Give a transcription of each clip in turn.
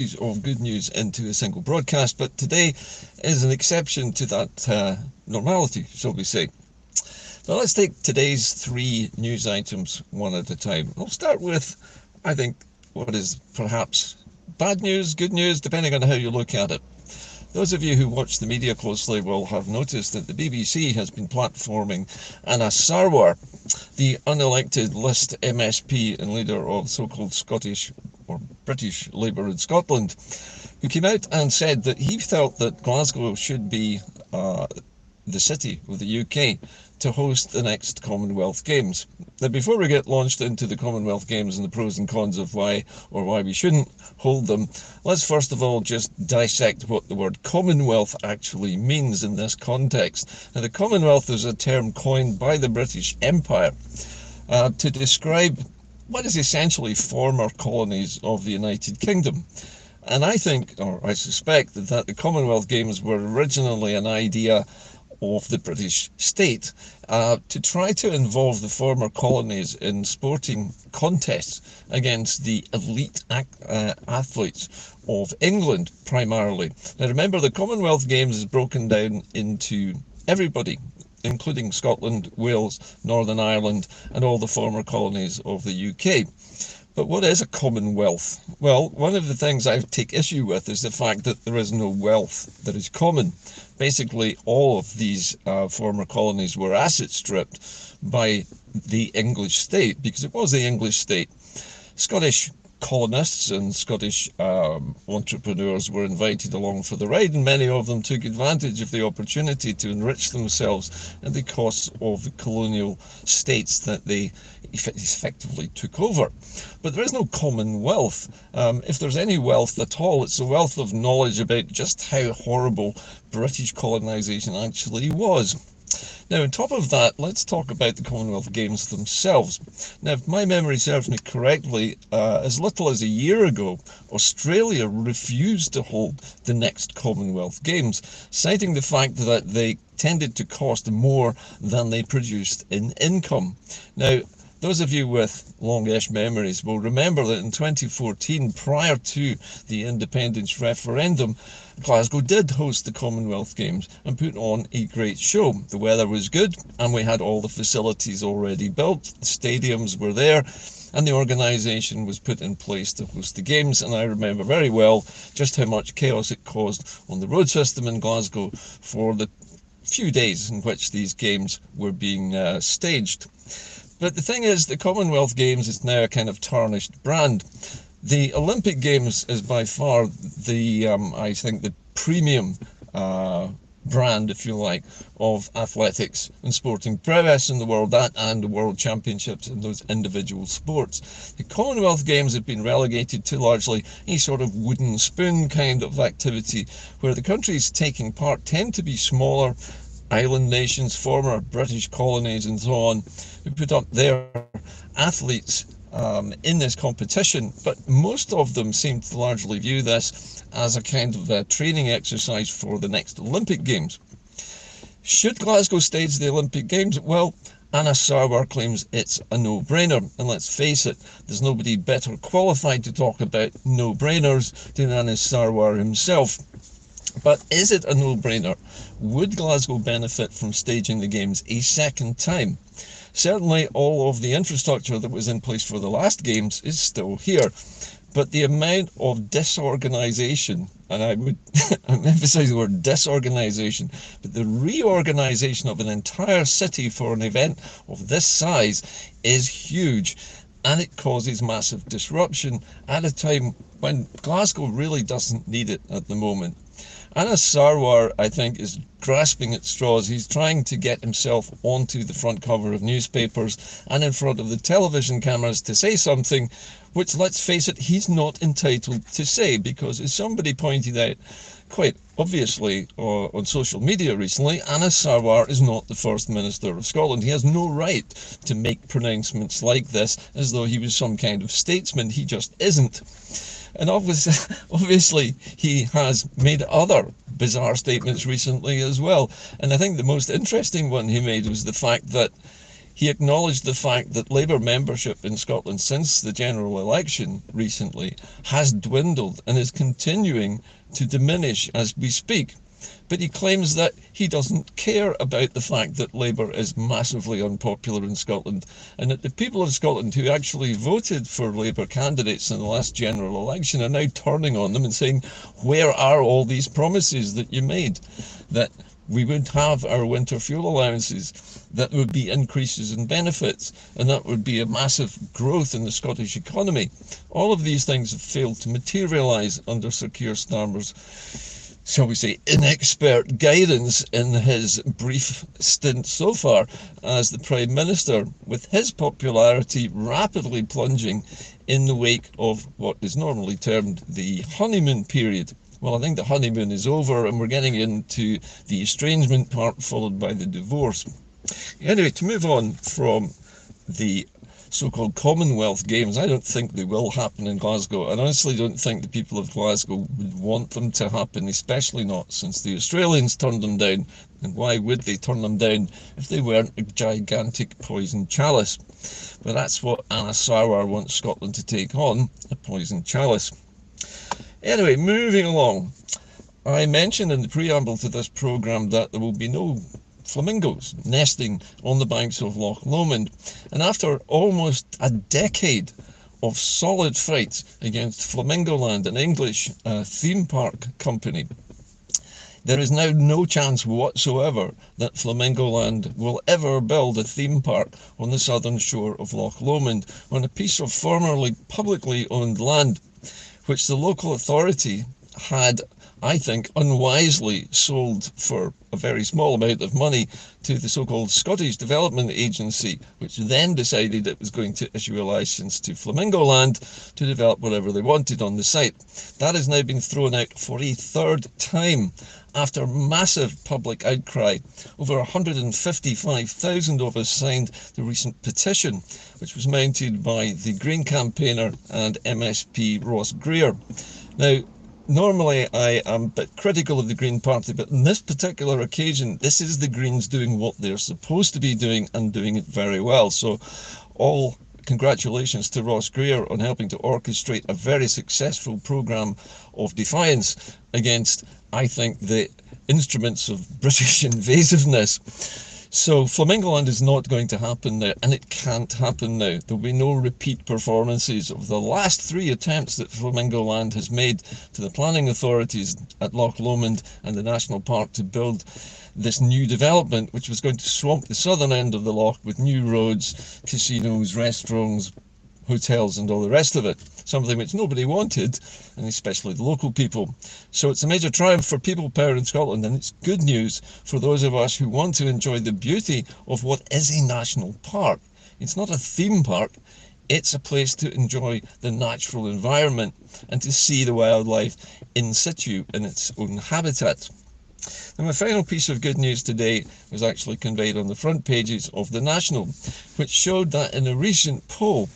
of good news into a single broadcast, but today is an exception to that normality, shall we say. Now let's take today's three news items one at a time. I'll start with, I think, what is perhaps bad news, good news, depending on how you look at it. Those of you who watch the media closely will have noticed that the BBC has been platforming Anas Sarwar, the unelected list MSP and leader of so-called Scottish or British Labour in Scotland, who came out and said that he felt that Glasgow should be the city of the UK to host the next Commonwealth Games. Now, before we get launched into the Commonwealth Games and the pros and cons of why we shouldn't hold them, let's first of all just dissect what the word Commonwealth actually means in this context. Now, the Commonwealth is a term coined by the British Empire to describe what is essentially former colonies of the United Kingdom. And I think, or I suspect, that the Commonwealth Games were originally an idea of the British state to try to involve the former colonies in sporting contests against the elite athletes of England primarily. Now remember, the Commonwealth Games is broken down into everybody, including Scotland, Wales, Northern Ireland and all the former colonies of the UK. But what is a commonwealth? Well, one of the things I take issue with is the fact that there is no wealth that is common. Basically, all of these former colonies were asset stripped by the English state, because it was the English state. Scottish colonists and Scottish entrepreneurs were invited along for the ride, and many of them took advantage of the opportunity to enrich themselves at the cost of the colonial states that they effectively took over. But there is no commonwealth. If there's any wealth at all, it's the wealth of knowledge about just how horrible British colonisation actually was. Now, on top of that, let's talk about the Commonwealth Games themselves. Now, if my memory serves me correctly, as little as a year ago, Australia refused to hold the next Commonwealth Games, citing the fact that they tended to cost more than they produced in income. Now, those of you with longish memories will remember that in 2014, prior to the independence referendum, Glasgow did host the Commonwealth Games and put on a great show. The weather was good and we had all the facilities already built, the stadiums were there, and the organisation was put in place to host the Games. And I remember very well just how much chaos it caused on the road system in Glasgow for the few days in which these games were being staged. But the thing is, the Commonwealth Games is now a kind of tarnished brand. The Olympic Games is by far the, I think, the premium brand, if you like, of athletics and sporting prowess in the world, that and the World Championships in those individual sports. The Commonwealth Games have been relegated to largely a sort of wooden spoon kind of activity, where the countries taking part tend to be smaller island nations, former British colonies and so on, who put up their athletes in this competition, but most of them seem to largely view this as a kind of a training exercise for the next Olympic Games. Should Glasgow stage the Olympic Games? Well, Anas Sarwar claims it's a no-brainer, and let's face it, there's nobody better qualified to talk about no-brainers than Anas Sarwar himself. But is it a no-brainer? Would Glasgow benefit from staging the Games a second time? Certainly all of the infrastructure that was in place for the last Games is still here, but the amount of disorganisation, and I would emphasise the word disorganisation, but the reorganisation of an entire city for an event of this size is huge, and it causes massive disruption at a time when Glasgow really doesn't need it at the moment. Anas Sarwar, I think, is grasping at straws. He's trying to get himself onto the front cover of newspapers and in front of the television cameras to say something which, let's face it, he's not entitled to say, because as somebody pointed out quite obviously on social media recently, Anas Sarwar is not the First Minister of Scotland. He has no right to make pronouncements like this as though he was some kind of statesman. He just isn't. And obviously he has made other bizarre statements recently as well. And I think the most interesting one he made was the fact that He acknowledged the fact that Labour membership in Scotland since the general election recently has dwindled and is continuing to diminish as we speak. But he claims that he doesn't care about the fact that Labour is massively unpopular in Scotland, and that the people of Scotland who actually voted for Labour candidates in the last general election are now turning on them and saying, where are all these promises that you made? That we would have our winter fuel allowances, that would be increases in benefits, and that would be a massive growth in the Scottish economy. All of these things have failed to materialise under Sir Keir Starmer's, shall we say, inexpert guidance in his brief stint so far as the Prime Minister, with his popularity rapidly plunging in the wake of what is normally termed the honeymoon period. Well, I think the honeymoon is over and we're getting into the estrangement part, followed by the divorce. Anyway, to move on from the so-called Commonwealth Games, I don't think they will happen in Glasgow. I honestly don't think the people of Glasgow would want them to happen, especially not since the Australians turned them down. And why would they turn them down if they weren't a gigantic poison chalice? But that's what Anas Sarwar wants Scotland to take on, a poison chalice. Anyway, moving along. I mentioned in the preamble to this programme that there will be no flamingos nesting on the banks of Loch Lomond. And after almost a decade of solid fights against Flamingo Land, an English theme park company, there is now no chance whatsoever that Flamingo Land will ever build a theme park on the southern shore of Loch Lomond on a piece of formerly publicly owned land, which the local authority had, I think, unwisely sold for a very small amount of money to the so-called Scottish Development Agency, which then decided it was going to issue a licence to Flamingo Land to develop whatever they wanted on the site. That has now been thrown out for a third time after massive public outcry. Over 155,000 of us signed the recent petition, which was mounted by the Green campaigner and MSP Ross Greer. Now, normally I am a bit critical of the Green Party, but on this particular occasion, this is the Greens doing what they're supposed to be doing and doing it very well. So all congratulations to Ross Greer on helping to orchestrate a very successful programme of defiance against, I think, the instruments of British invasiveness. So Flamingo Land is not going to happen now, and it can't happen now. There'll be no repeat performances of the last 3 attempts that Flamingo Land has made to the planning authorities at Loch Lomond and the National Park to build this new development, which was going to swamp the southern end of the loch with new roads, casinos, restaurants, hotels and all the rest of it, something which nobody wanted, and especially the local people. So it's a major triumph for people power in Scotland, and it's good news for those of us who want to enjoy the beauty of what is a national park. It's not a theme park, it's a place to enjoy the natural environment and to see the wildlife in situ in its own habitat. And my final piece of good news today was actually conveyed on the front pages of the National, which showed that in a recent poll,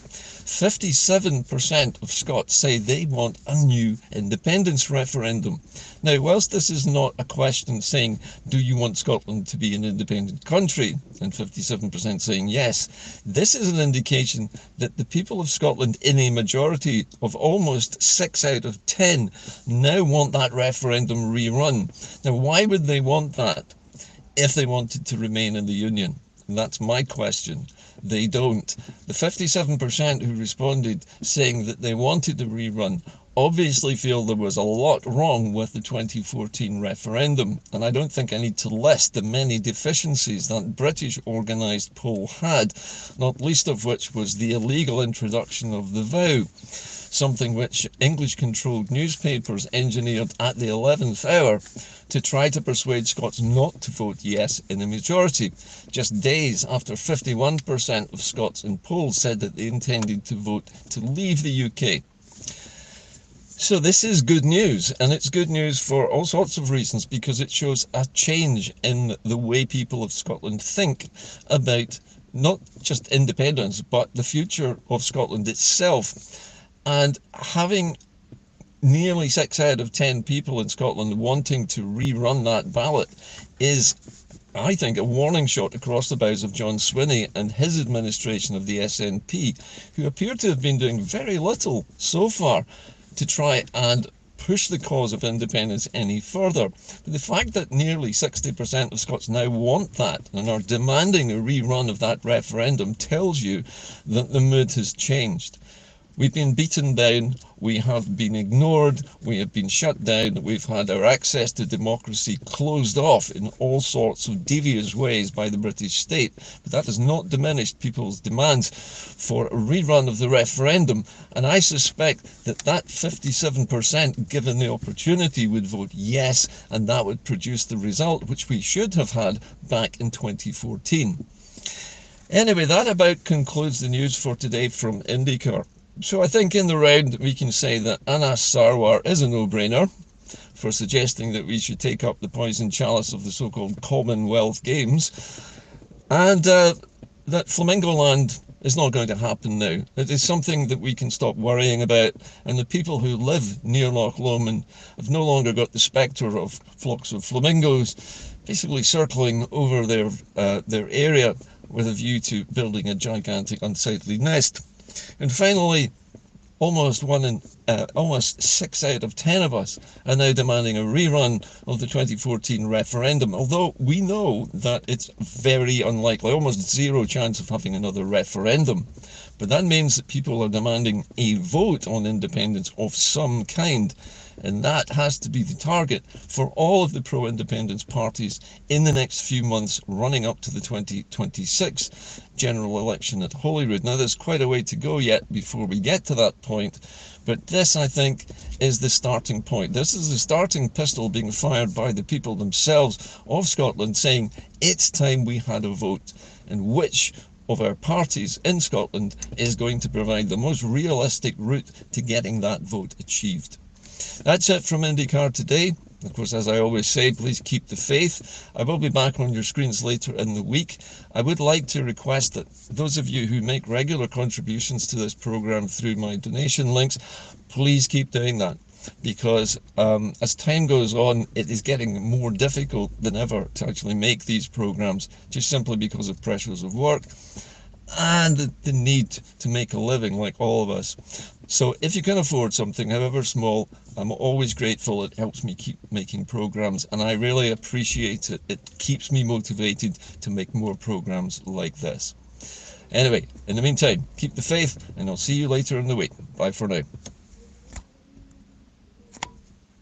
57% of Scots say they want a new independence referendum. Now, whilst this is not a question saying, do you want Scotland to be an independent country, and 57% saying yes, this is an indication that the people of Scotland, in a majority of almost 6 out of 10, now want that referendum rerun. Now, why would they want that if they wanted to remain in the Union? And that's my question. They don't. The 57% who responded saying that they wanted a rerun obviously feel there was a lot wrong with the 2014 referendum, and I don't think I need to list the many deficiencies that British organised poll had, not least of which was the illegal introduction of the vow, something which English-controlled newspapers engineered at the 11th hour to try to persuade Scots not to vote yes in a majority, just days after 51% of Scots in polls said that they intended to vote to leave the UK. So this is good news, and it's good news for all sorts of reasons, because it shows a change in the way people of Scotland think about not just independence, but the future of Scotland itself. And having nearly 6 out of 10 people in Scotland wanting to rerun that ballot is I think, a warning shot across the bows of John Swinney and his administration of the SNP, who appear to have been doing very little so far to try and push the cause of independence any further. But the fact that nearly 60% of Scots now want that and are demanding a rerun of that referendum tells you that the mood has changed. We've been beaten down, we have been ignored, we have been shut down, we've had our access to democracy closed off in all sorts of devious ways by the British state. But that has not diminished people's demands for a rerun of the referendum. And I suspect that that 57%, given the opportunity, would vote yes, and that would produce the result which we should have had back in 2014. Anyway, that about concludes the news for today from Inde-Car. So I think in the round we can say that Anas Sarwar is a no-brainer for suggesting that we should take up the poison chalice of the so-called Commonwealth Games, and that Flamingo Land is not going to happen now. It is something that we can stop worrying about, and the people who live near Loch Lomond have no longer got the spectre of flocks of flamingos basically circling over their area with a view to building a gigantic unsightly nest. And finally, almost 6 out of 10 of us are now demanding a rerun of the 2014 referendum, although we know that it's very unlikely, almost zero chance of having another referendum. But that means that people are demanding a vote on independence of some kind, and that has to be the target for all of the pro-independence parties in the next few months running up to the 2026 general election at Holyrood. Now, there's quite a way to go yet before we get to that point, but this, I think, is the starting point. This is the starting pistol being fired by the people themselves of Scotland, saying it's time we had a vote, and which of our parties in Scotland is going to provide the most realistic route to getting that vote achieved. That's it from Inde-Car today. Of course, as I always say, please keep the faith. I will be back on your screens later in the week. I would like to request that those of you who make regular contributions to this programme through my donation links, please keep doing that, because as time goes on, it is getting more difficult than ever to actually make these programmes, just simply because of pressures of work and the need to make a living like all of us. So if you can afford something, however small, I'm always grateful. It helps me keep making programs, and I really appreciate it. It keeps me motivated to make more programs like this. Anyway, in the meantime, keep the faith, and I'll see you later in the week. Bye for now.